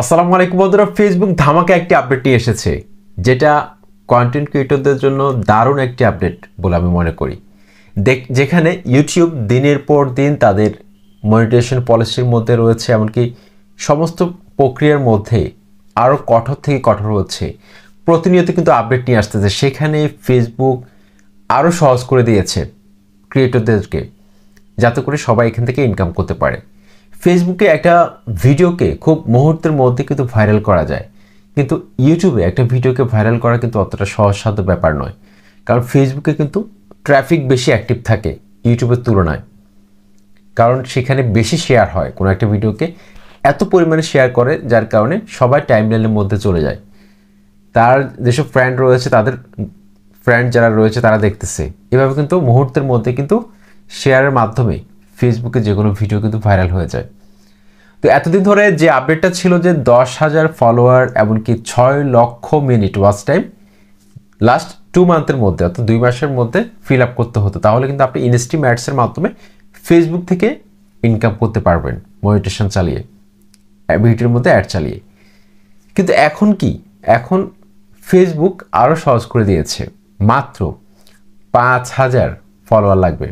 আসসালামু আলাইকুম বন্ধুরা, ফেসবুক ধামাকা একটি আপডেট নিয়ে এসেছে, যেটা কন্টেন্ট ক্রিয়েটরদের জন্য দারুণ একটি আপডেট বলে আমি মনে করি। যেখানে ইউটিউব দিনের পর দিন তাদের মনিটাইজেশন পলিসির মধ্যে রয়েছে, এমনকি সমস্ত প্রক্রিয়ার মধ্যে আরও কঠোর থেকে কঠোর হচ্ছে। প্রতিনিয়ত কিন্তু আপডেট নিয়ে আসতেছে। সেখানে ফেসবুক আরও সহজ করে দিয়েছে ক্রিয়েটরদেরকে, যাতে করে সবাই এখান থেকে ইনকাম করতে পারে। ফেসবুকে একটা ভিডিওকে খুব মুহূর্তের মধ্যে কিন্তু ভাইরাল করা যায়, কিন্তু ইউটিউবে একটা ভিডিওকে ভাইরাল করা কিন্তু অতটা সহজসাধ্য ব্যাপার নয়। কারণ ফেসবুকে কিন্তু ট্রাফিক বেশি অ্যাক্টিভ থাকে ইউটিউবের তুলনায়, কারণ সেখানে বেশি শেয়ার হয়। কোনো একটা ভিডিওকে এত পরিমাণে শেয়ার করে, যার কারণে সবাই টাইমলাইনের মধ্যে চলে যায়। তার যেসব ফ্রেন্ড রয়েছে, তাদের ফ্রেন্ড যারা রয়েছে তারা দেখতেছে। এভাবে কিন্তু মুহূর্তের মধ্যে কিন্তু শেয়ারের মাধ্যমে ফেসবুকে যে কোনো ভিডিও কিন্তু ভাইরাল হয়ে যায়। তো এতদিন ধরে যে আপডেটটা ছিল যে 10,000 ফলোয়ার এমনকি 6 লক্ষ মিনিট ওয়াচ টাইম লাস্ট 2 মান্থের মধ্যে, অর্থাৎ 2 মাসের মধ্যে ফিল আপ করতে হতো, তাহলে কিন্তু আপনি ইনস্ট্রিম অ্যাডসের মাধ্যমে ফেসবুক থেকে ইনকাম করতে পারবেন মনিটাইজেশন চালিয়ে, ভিডিওর মধ্যে অ্যাড চালিয়ে। কিন্তু এখন কি, এখন ফেসবুক আরও সহজ করে দিয়েছে। মাত্র 5,000 ফলোয়ার লাগবে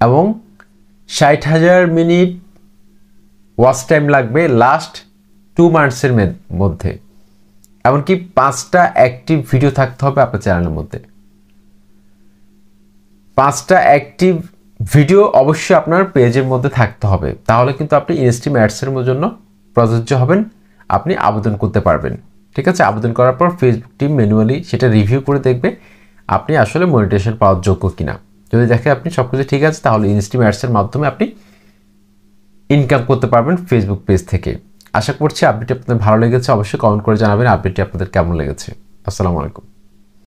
এবং 60,000 মিনিট ওয়াচ টাইম লাগবে লাস্ট 2 মান্থসের মধ্যে। এমনকি 5টা অ্যাক্টিভ ভিডিও থাকতে হবে আপনার চ্যানেলের মধ্যে। 5টা অ্যাক্টিভ ভিডিও অবশ্যই আপনার পেজের মধ্যে থাকতে হবে, তাহলে কিন্তু আপনি ইনস্ট্রিম অ্যাডসের জন্য প্রযোজ্য হবেন, আপনি আবেদন করতে পারবেন। ঠিক আছে, আবেদন করার পর ফেসবুক টিম ম্যানুয়ালি সেটা রিভিউ করে দেখবে আপনি আসলে মনিটাইজেশন পাওয়ার যোগ্য কিনা। যদি দেখে আপনি সব কিছু ঠিক আছে, তাহলে ইনস্ট্রিম অ্যাডসের মাধ্যমে আপনি ইনকাম করতে পারবেন ফেসবুক পেজ থেকে। আশা করছি আপডেটটি আপনাদের ভালো লেগেছে। অবশ্যই কমেন্ট করে জানাবেন আপডেটটি আপনাদের কেমন লেগেছে। আসসালামু আলাইকুম।